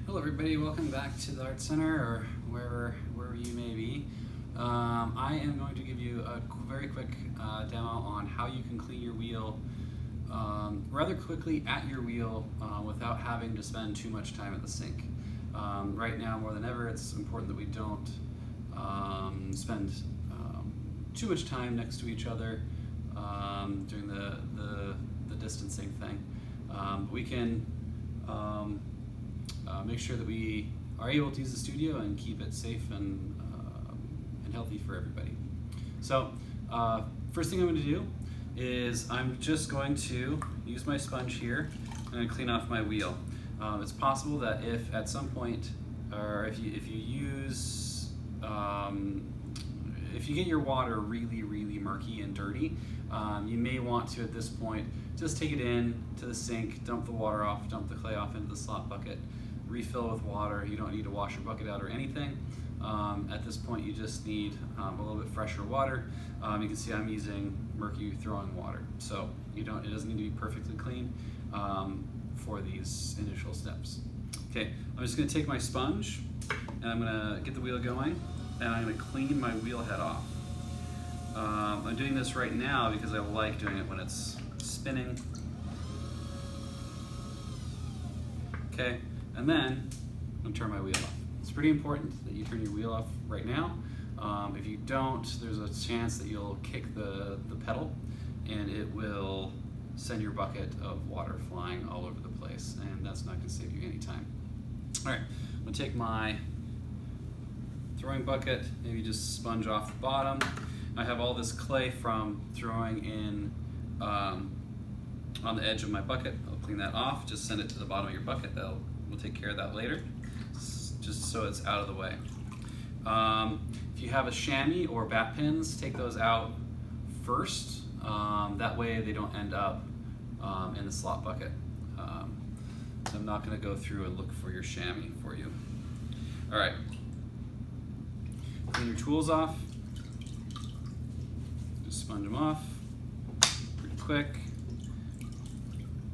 Hello everybody, welcome back to the Art Center or wherever you may be. I am going to give you a very quick demo on how you can clean your wheel rather quickly at your wheel without having to spend too much time at the sink. Right now, more than ever, it's important that we don't spend too much time next to each other doing the distancing thing. We can make sure that we are able to use the studio and keep it safe and healthy for everybody. So first thing I'm going to do is I'm just going to use my sponge here. I'm going to clean off my wheel. It's possible that if at some point, or if you use, if you get your water really murky and dirty, you may want to at this point just take it in to the sink, dump the water off, dump the clay off into the slop bucket, refill with water. You don't need to wash your bucket out or anything. At this point you just need a little bit fresher water. You can see I'm using murky throwing water, so it doesn't need to be perfectly clean for these initial steps. Okay, I'm just going to take my sponge and I'm going to get the wheel going and I'm going to clean my wheel head off. I'm doing this right now because I like doing it when it's spinning. Okay, and then I'm going to turn my wheel off. It's pretty important that you turn your wheel off right now. If you don't, there's a chance that you'll kick the pedal and it will send your bucket of water flying all over the place, and that's not going to save you any time. All right, I'm going to take my throwing bucket, maybe just sponge off the bottom. I have all this clay from throwing in on the edge of my bucket. I'll clean that off, just send it to the bottom of your bucket. We'll take care of that later, just so it's out of the way. If you have a chamois or bat pins, take those out first. That way they don't end up in the slop bucket. So I'm not going to go through and look for your chamois for you. All right, clean your tools off. Just sponge them off pretty quick.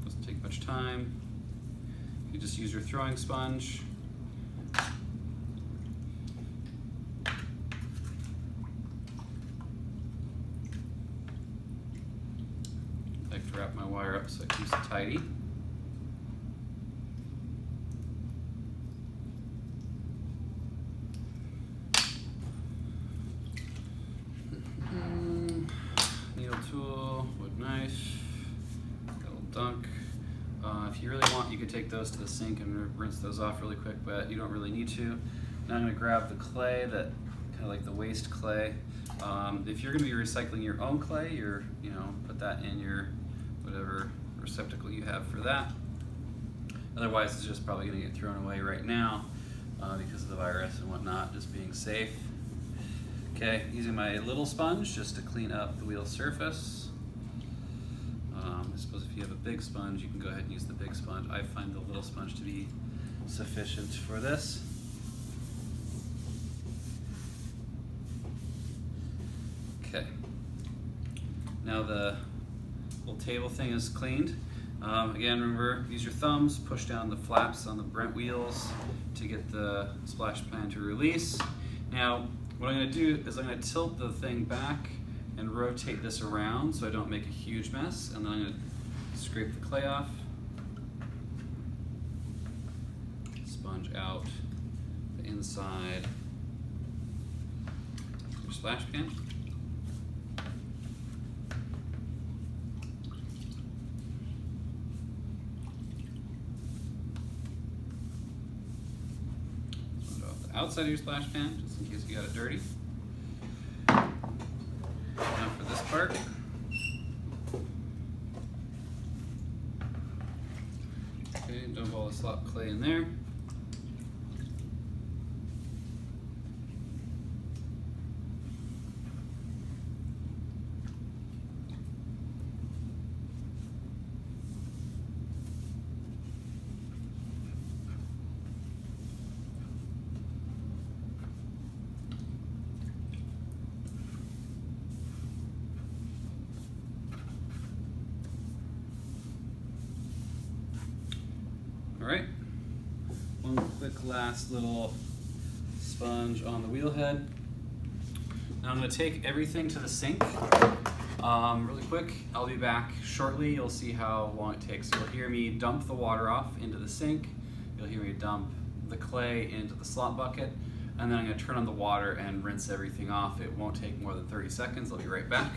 Doesn't take much time. You just use your throwing sponge. I like to wrap my wire up so it keeps it tidy. Needle tool, wood knife, little dunk. If you really want, you could take those to the sink and rinse those off really quick, but you don't really need to. Now I'm going to grab the clay, that kind of like the waste clay. If you're going to be recycling your own clay, put that in your whatever receptacle you have for that. Otherwise, it's just probably going to get thrown away right now because of the virus and whatnot, just being safe. Okay, using my little sponge just to clean up the wheel surface. I suppose if you have a big sponge, you can go ahead and use the big sponge. I find the little sponge to be sufficient for this. Okay, now the little table thing is cleaned. Again, remember, use your thumbs, push down the flaps on the Brent wheels to get the splash pan to release. Now, what I'm going to do is I'm going to tilt the thing back and rotate this around so I don't make a huge mess, and then I'm going to scrape the clay off, sponge out the inside of your splash pan. Sponge off the outside of your splash pan, just in case you got it dirty. Now for this part, okay, dump all the slop clay in there. All right, one quick last little sponge on the wheel head. Now I'm going to take everything to the sink really quick. I'll be back shortly. You'll see how long it takes. You'll hear me dump the water off into the sink. You'll hear me dump the clay into the slop bucket. And then I'm going to turn on the water and rinse everything off. It won't take more than 30 seconds. I'll be right back.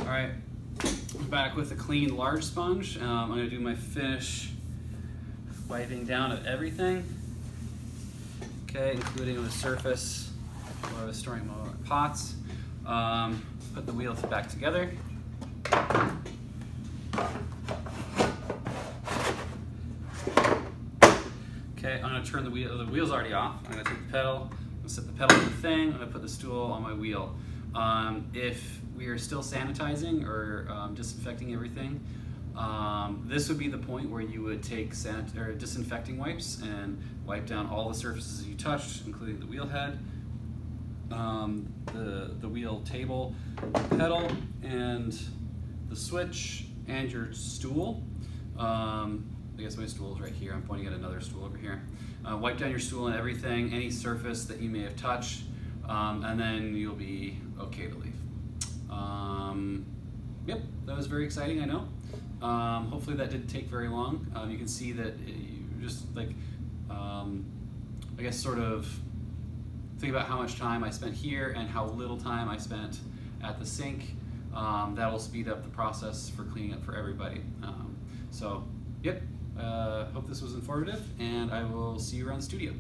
All right, I'm back with a clean large sponge. I'm going to do my finish wiping down of everything. Okay, including the surface where I was storing my pots. Put the wheels back together. Okay, I'm going to turn the wheel. The wheel's already off. I'm going to take the pedal. I'm going to set the pedal on the thing. I'm going to put the stool on my wheel. If we are still sanitizing or disinfecting everything, this would be the point where you would take disinfecting wipes and wipe down all the surfaces you touched, including the wheel head, the wheel table, the pedal, and the switch, and your stool. I guess my stool is right here. I'm pointing at another stool over here. Wipe down your stool and everything, any surface that you may have touched, and then you'll be okay to leave. Yep, that was very exciting, I know. Hopefully that didn't take very long. You can see that you just like, I guess sort of think about how much time I spent here and how little time I spent at the sink. That'll speed up the process for cleaning up for everybody. So, yep, hope this was informative, and I will see you around the studio.